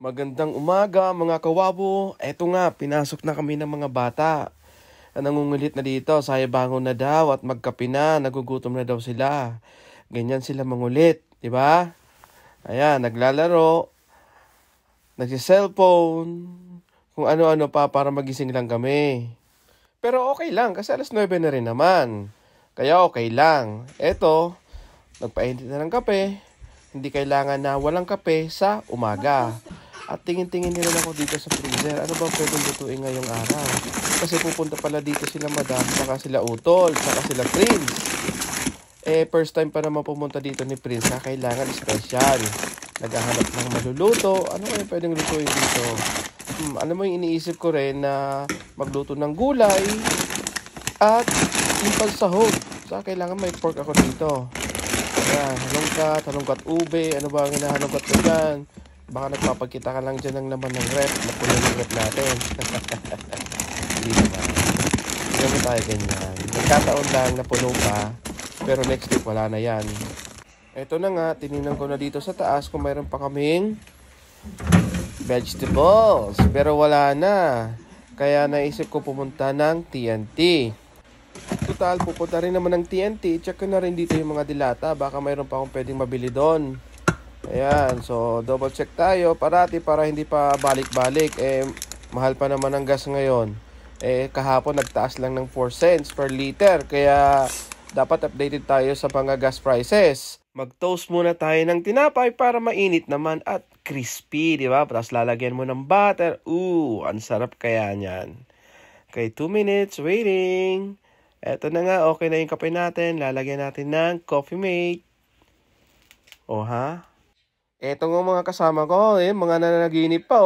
Magandang umaga mga kawabo. Eto nga, pinasok na kami ng mga bata. Nangungulit na dito, sayabangon na daw at magkape na, nagugutom na daw sila. Ganyan sila mangulit, di ba? Ayan, naglalaro, nagsi-cellphone, kung ano-ano pa para magising lang kami. Pero okay lang kasi alas 9 na rin naman. Kaya okay lang. Eto, nagpainit na ng kape. Hindi kailangan na walang kape sa umaga. At tingin-tingin nila ako dito sa freezer. Ano ba pwedeng lutuin ngayong araw? Kasi pupunta pala dito sila madam, saka sila utol, saka sila Prince. First time pa naman pumunta dito ni Prince, kailangan special. Naghahanap ng maluluto. Ano kaya pwedeng lutuin dito? Ano mo yung iniisip ko rin na magluto ng gulay at yung pansahog. Saka kailangan may pork ako dito. Ayan, halongkat ube. Ano ba ang hinahalongkat ko dyan? Baka nagpapagkita ka lang dyan ng laman ng rep. Napunan yung rep natin. Hindi naman. Hindi naman tayo ganyan. Nagkataon lang na puno pa. Pero next week wala na yan. Ito na nga. Tinignan ko na dito sa taas kung mayroon pa kaming vegetables. Pero wala na. Kaya naisip ko pumunta ng TNT. Total, pupunta rin naman ng TNT. Check ko na rin dito yung mga dilata. Baka mayroon pa akong pwedeng mabili doon. Ayan, so double check tayo parati para hindi pa balik-balik. Mahal pa naman ang gas ngayon. Kahapon nagtaas lang ng 4 cents per liter. Kaya dapat updated tayo sa mga gas prices. Mag-toast muna tayo ng tinapay para mainit naman at crispy, di ba? Tapos lalagyan mo ng butter. Ang sarap kaya niyan. Okay, 2 minutes waiting. Eto na nga, okay na yung kape natin. Lalagyan natin ng coffee mate. Ha? Eto nga mga kasama ko, mga nananaginip pa,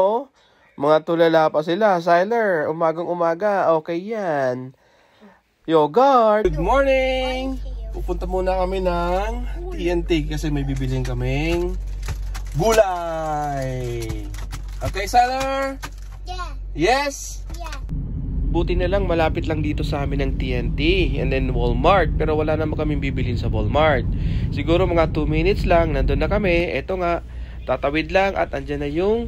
Mga tulala pa sila. Siler, umagang-umaga. Okay yan. Yogurt. Good morning! Pupunta muna kami ng TNT kasi may bibilhin kaming gulay. Okay, Siler? Yeah. Yes? Yeah. Buti na lang, malapit lang dito sa amin ng TNT and then Walmart. Pero wala naman kaming bibilhin sa Walmart. Siguro mga 2 minutes lang, nandun na kami. Eto nga, tatawid lang at andyan na yung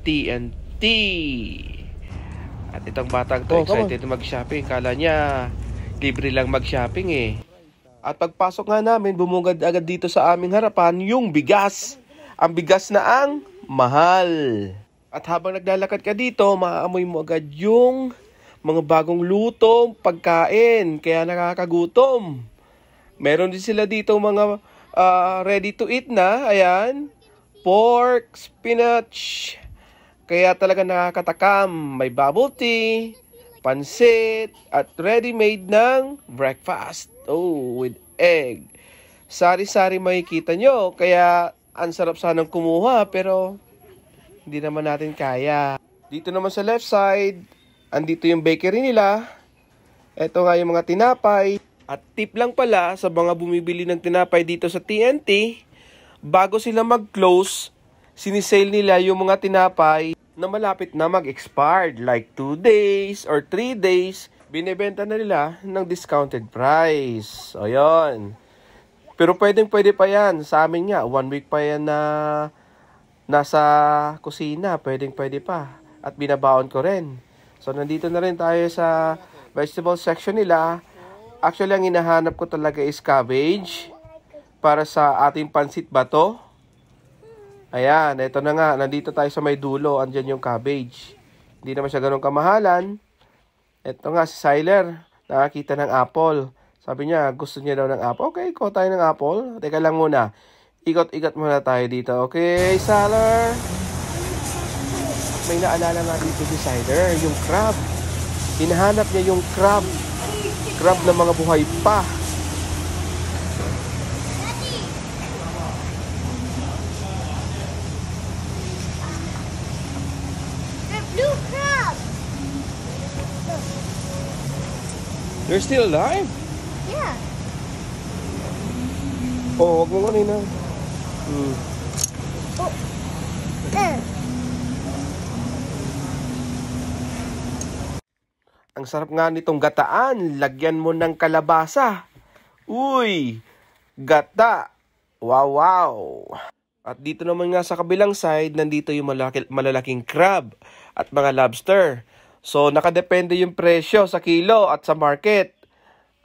TNT. At itong batang to, excited na mag-shopping. Kala niya, libre lang mag-shopping At pagpasok nga namin, bumungad agad dito sa aming harapan yung bigas. Ang bigas na ang mahal. At habang naglalakad ka dito, maaamoy mo agad yung mga bagong lutong pagkain, kaya nakakagutom. Meron din sila dito mga ready to eat na, ayan, pork, spinach, kaya talaga nakakatakam. May bubble tea, pansit, at ready-made ng breakfast. With egg. Sari-sari makikita nyo, kaya ang sarap sanang kumuha, pero hindi naman natin kaya. Dito naman sa left side, andito yung bakery nila. Ito nga yung mga tinapay. At tip lang pala sa mga bumibili ng tinapay dito sa TNT, bago sila mag-close, sinisale nila yung mga tinapay na malapit na mag-expired. Like 2 days or 3 days, binibenta na nila ng discounted price. O yun. Pero pwede pa yan. Sa amin nga, 1 week pa yan na nasa kusina. Pwede pa. At binabaon ko rin. So, nandito na rin tayo sa vegetable section nila. Actually, ang hinahanap ko talaga is cabbage para sa ating pansit bato. Ayan, ito na nga. Nandito tayo sa may dulo. Andyan yung cabbage. Hindi naman siya ganun kamahalan. Ito nga, si Siler. Nakakita ng apple. Sabi niya, gusto niya daw ng apple. Okay, ikaw tayo ng apple. Teka lang muna. Ikot-ikot muna tayo dito. Okay, Siler? May naalala nga dito si Siler, yung crab. Hinahanap niya yung crab. Crab na mga buhay pa. The blue crab. They're still alive? Yeah. Wag mo kanina. Ang sarap nga nitong gataan. Lagyan mo ng kalabasa. Uy! Gata! Wow! At dito naman nga sa kabilang side, nandito yung malalaking crab at mga lobster. So, nakadepende yung presyo sa kilo at sa market.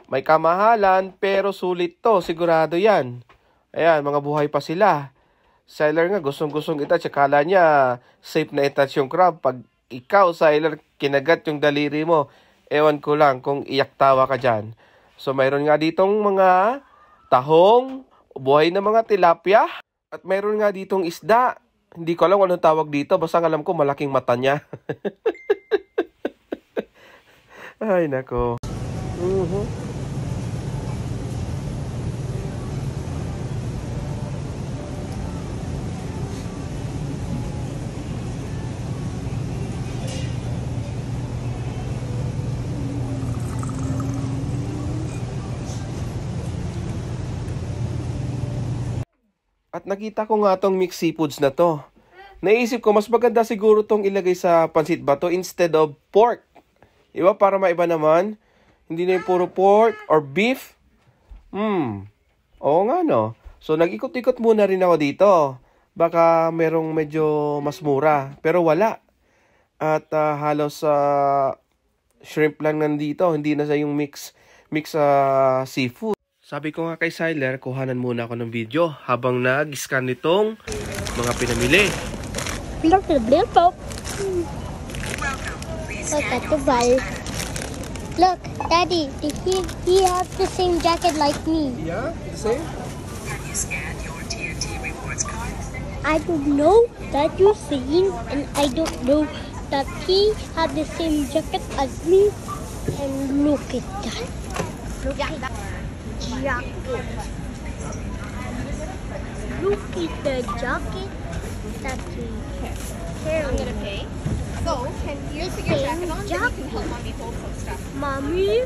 May kamahalan, pero sulit to. Sigurado yan. Ayan, mga buhay pa sila. Seller nga, gustong-gustong itouch. Akala niya, safe na itouch yung crab. Pag ikaw, seller, kinagat yung daliri mo, ewan ko lang kung iyak tawa ka dyan. So, mayroon nga ditong mga tahong, buhay na mga tilapia. At mayroon nga ditong isda. Hindi ko alam anong tawag dito. Basta alam ko malaking mata niya. Ay, nako. At nakita ko nga tong mixed seafoods na to. Naisip ko, mas maganda siguro tong ilagay sa pansit bato instead of pork. Diba? Para maiba naman. Hindi na yung puro pork or beef. Oo nga no. So nag-ikot-ikot muna rin ako dito. Baka merong medyo mas mura. Pero wala. At halos shrimp lang nandito. Hindi na sa yung mix seafood. Sabi ko nga kay Siler, kuhanan muna ako ng video habang nag-scan nitong mga pinamili. Look at the pop. Look at the ball. Look, Daddy, he have the same jacket like me. Yeah, same? Have you scanned your TNT rewards card? I don't know that you seen, and I don't know that he had the same jacket as me. And look at that. Look at that jacket. Look at the jacket that he has. I'm gonna pay. So, can you put your jacket on? Then you can help mommy fold some stuff. Mommy,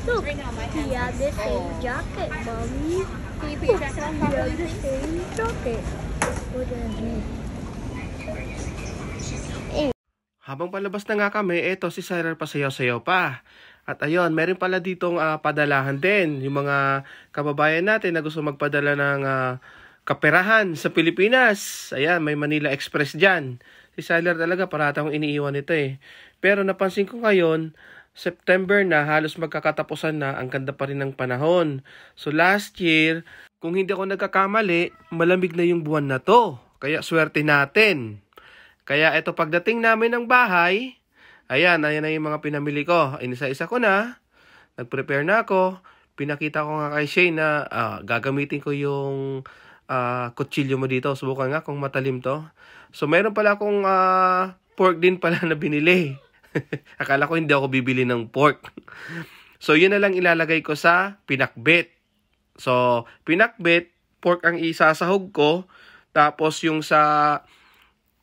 look, Right now, my he hands has the same jacket, Mommy. Can you put your jacket on He has properly, the please? same jacket. What is it? Habang palabas na nga kami, eto si Siler pasayaw-sayaw pa. At ayun, meron pala ditong padalahan din. Yung mga kababayan natin na gusto magpadala ng kaperahan sa Pilipinas. Ayan, may Manila Express dyan. Si Siler talaga parata akong iniiwan ito eh. Pero napansin ko ngayon, September na, halos magkakatapusan na, ang ganda pa rin ng panahon. So last year, kung hindi ako nagkakamali, malamig na yung buwan na to. Kaya swerte natin. Kaya ito pagdating namin ng bahay, ayan na yung mga pinamili ko. Inisa-isa ko na, nag-prepare na ako. Pinakita ko nga kay Shane na gagamitin ko yung kutsilyo mo dito. Subukan nga kung matalim to. So, mayroon pala akong pork din pala na binili. Akala ko hindi ako bibili ng pork. So, yun na lang ilalagay ko sa pinakbet. So, pinakbet, pork ang isasahog ko. Tapos, yung sa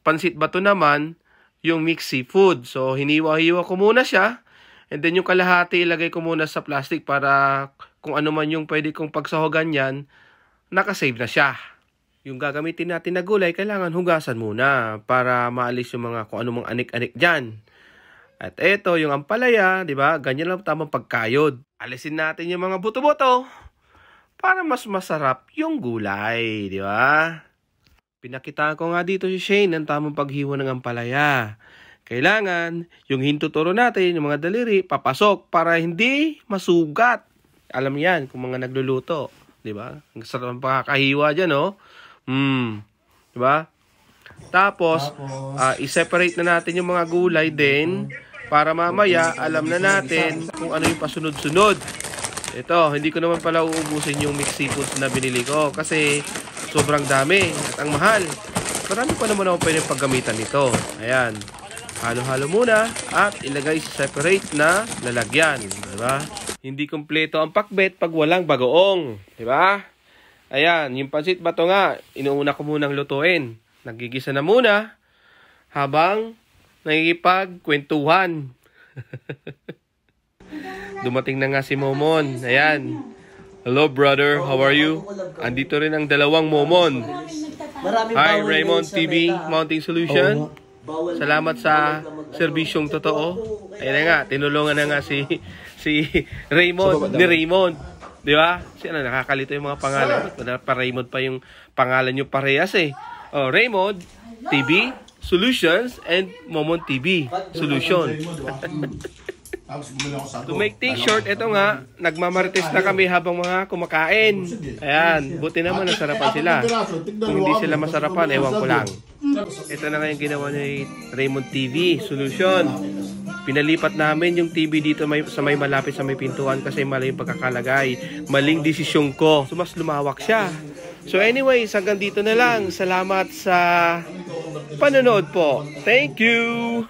pansit bato naman, yung mixed seafood. So, hiniwa-hiwa ko muna siya. And then, yung kalahati, ilagay ko muna sa plastic para kung ano man yung pwede kong pagsahogan yan, nakasave na siya. Yung gagamitin natin na gulay, kailangan hugasan muna para maalis yung mga kung ano mang anik-anik dyan. At eto, yung ampalaya, di ba? Ganyan lang tamang pagkayod. Alisin natin yung mga buto-buto para mas masarap yung gulay, di ba? Pinakita ko nga dito si Shane ang tamang paghiwa ng ampalaya. Kailangan, yung hintuturo natin, yung mga daliri, papasok para hindi masugat. Alam yan kung mga nagluluto. Diba? Ang sarap ang pakakahiwa dyan, oh. Diba? Tapos, i-separate na natin yung mga gulay din para mamaya alam na natin kung ano yung pasunod-sunod. Ito, hindi ko naman pala uubusin yung mixed seafoods na binili ko kasi sobrang dami at ang mahal. Marami pa naman ako pwedeng paggamitan nito. Ayan. Halo-halo muna at ilagay sa separate na lalagyan. Diba? Hindi kompleto ang pakbet pag walang bagoong. Diba? Ayan, yung pansit bato nga, inuuna ko munang lutuin. Nagigisa na muna habang nakikipagkwentuhan. Dumating na nga si Momon. Ayan. Hello brother, how are you? Andito rin ang dalawang Momon. Hi Raymond TV Mounting Solution. Salamat sa serbisyong totoo. Ayan na nga, tinulungan na nga si Raymond, ni Raymond. Di ba? Nakakakalito yung mga pangalan. Pa Raymond pa yung pangalan nyo parehas eh. Raymond TV Solutions and Momon TV Solution. To make things short, ito nga, nagmamarites na kami habang mga kumakain. Ayan, buti naman nasarapan sila. Kung hindi sila masarapan, ewan ko lang. Ito na nga yung ginawa ni Raymond TV Solution. Pinalipat namin yung TV dito sa may malapit sa may pintuan kasi mali yung pagkakalagay. Maling desisyon ko. So mas lumawak siya. So anyways, hanggang dito na lang. Salamat sa panonood po. Thank you!